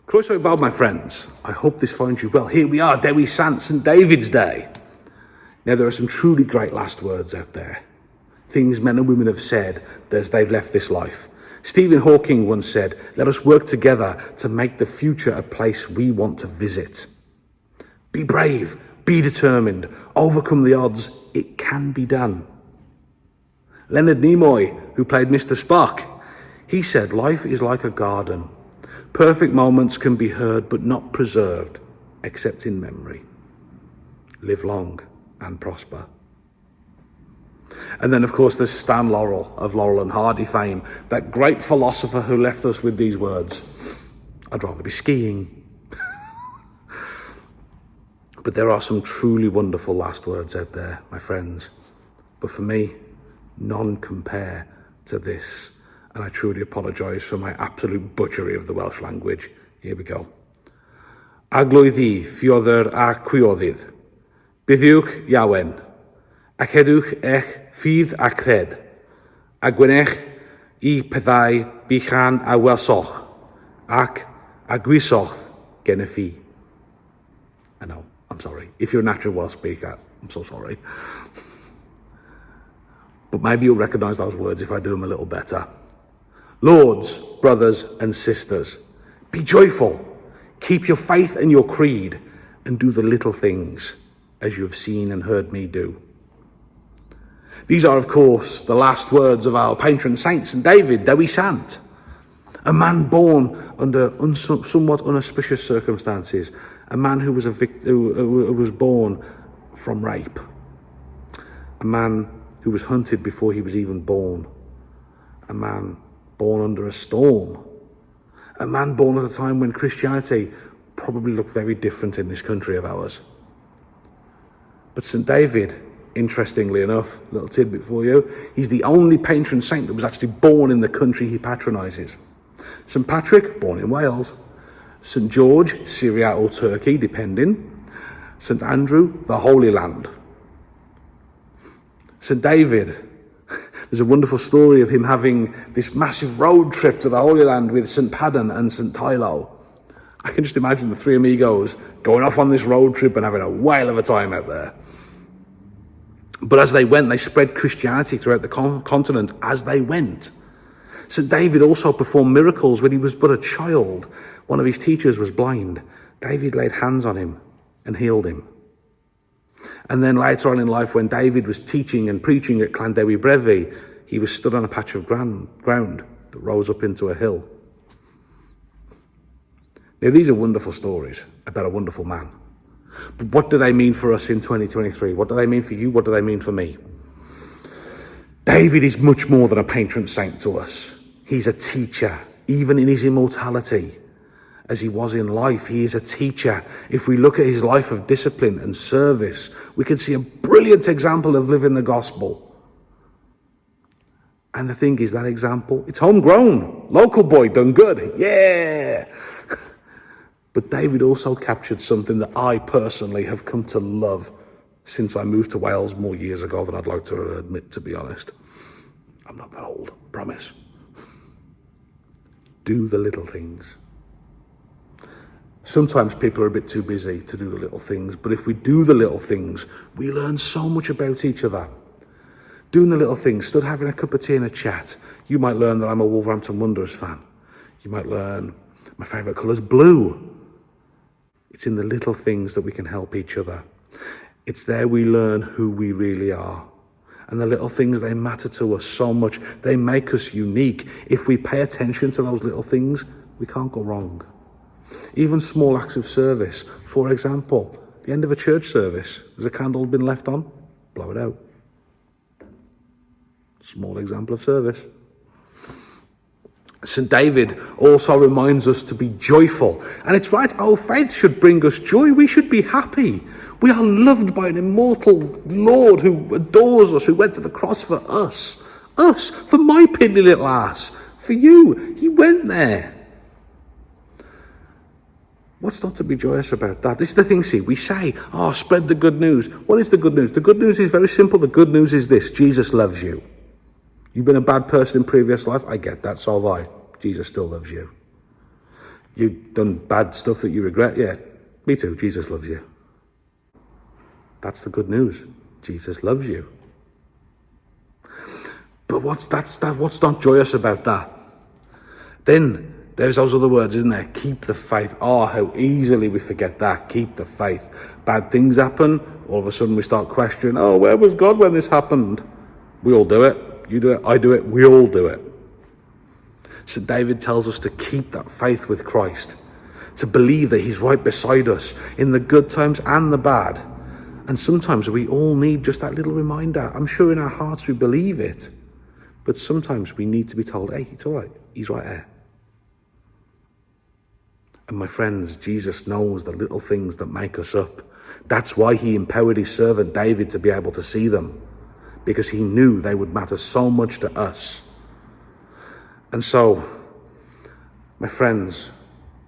Croeso i bawb, my friends. I hope this finds you well. Here we are, Dewi Sant, St. David's Day. Now, there are some truly great last words out there. Things men and women have said as they've left this life. Stephen Hawking once said, "Let us work together to make the future a place we want to visit." Be brave, be determined, overcome the odds. It can be done. Leonard Nimoy, who played Mr. Spock, he said, "Life is like a garden. Perfect moments can be heard but not preserved, except in memory. Live long and prosper." And then, of course, there's Stan Laurel of Laurel and Hardy fame, that great philosopher who left us with these words: "I'd rather be skiing." But there are some truly wonderful last words out there, my friends. But for me, none compare to this. And I truly apologise for my absolute butchery of the Welsh language. Here we go. Aglwydd I ffioddr a chwiodydd. Byddiwch iawen. Ac edwch eich ffydd a cred. A gwenech I pethau bychan a welsoch. Ac a gwisoch gen y fi. I know, I'm sorry. If you're a natural Welsh speaker, I'm so sorry. But maybe you'll recognise those words if I do them a little better. Lords, brothers and sisters, be joyful, keep your faith and your creed, and do the little things as you have seen and heard me do. These are, of course, the last words of our patron saint, St. David, Dewi Sant, a man born under somewhat unauspicious circumstances, a man who was who was born from rape, a man who was hunted before he was even born, a man born under a storm, a man born at a time when Christianity probably looked very different in this country of ours. But St. David, interestingly enough, little tidbit for you, he's the only patron saint that was actually born in the country he patronises. St. Patrick, born in Wales. St. George, Syria or Turkey, depending. St. Andrew, the Holy Land. St. David, there's a wonderful story of him having this massive road trip to the Holy Land with St. Padden and St. Tylo. I can just imagine the three amigos going off on this road trip and having a whale of a time out there. But as they went, they spread Christianity throughout the continent as they went. St. David also performed miracles when he was but a child. One of his teachers was blind. David laid hands on him and healed him. And then later on in life, when David was teaching and preaching at Llandewi Brefi, he was stood on a patch of ground that rose up into a hill. Now, these are wonderful stories about a wonderful man. But what do they mean for us in 2023? What do they mean for you? What do they mean for me? David is much more than a patron saint to us. He's a teacher, even in his immortality. As he was in life, he is a teacher. If we look at his life of discipline and service, we can see a brilliant example of living the gospel. And the thing is, that example, it's homegrown. Local boy, done good. Yeah! But David also captured something that I personally have come to love since I moved to Wales more years ago than I'd like to admit, to be honest. I'm not that old, promise. Do the little things. Sometimes people are a bit too busy to do the little things, but if we do the little things, we learn so much about each other. Doing the little things, stood having a cup of tea and a chat, you might learn that I'm a Wolverhampton Wanderers fan. You might learn my favourite colour's blue. It's in the little things that we can help each other. It's there we learn who we really are. And the little things, they matter to us so much. They make us unique. If we pay attention to those little things, we can't go wrong. Even small acts of service. For example, the end of a church service. Has a candle been left on? Blow it out. Small example of service. St. David also reminds us to be joyful. And it's right, our faith should bring us joy. We should be happy. We are loved by an immortal Lord who adores us, who went to the cross for us. Us, for my piddly little ass. For you. He went there. What's not to be joyous about that? This is the thing, see, we say, spread the good news. What is the good news? The good news is very simple. The good news is this: Jesus loves you. You've been a bad person in previous life. I get that, so have I. Jesus still loves you. You've done bad stuff that you regret. Yeah, me too. Jesus loves you. That's the good news. Jesus loves you. But what's not joyous about that? Then there's those other words, isn't there? Keep the faith. Oh, how easily we forget that. Keep the faith. Bad things happen. All of a sudden we start questioning, oh, where was God when this happened? We all do it. You do it. I do it. We all do it. So David tells us to keep that faith with Christ, to believe that he's right beside us in the good times and the bad. And sometimes we all need just that little reminder. I'm sure in our hearts we believe it, but sometimes we need to be told, hey, it's all right. He's right there. And my friends, Jesus knows the little things that make us up. That's why he empowered his servant David to be able to see them, because he knew they would matter so much to us. And so, my friends,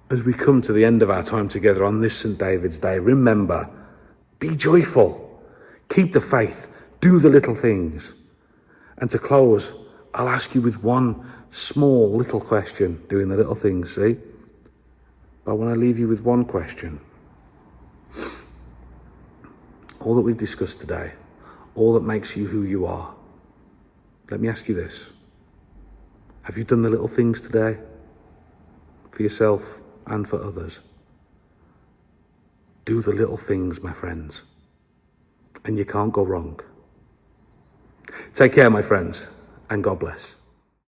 as we come to the end of our time together on this St. David's Day, remember, be joyful, keep the faith, do the little things. And to close, I'll ask you with one small little question, doing the little things, see? But I want to leave you with one question. All that we've discussed today, all that makes you who you are, let me ask you this. Have you done the little things today for yourself and for others? Do the little things, my friends, and you can't go wrong. Take care, my friends, and God bless.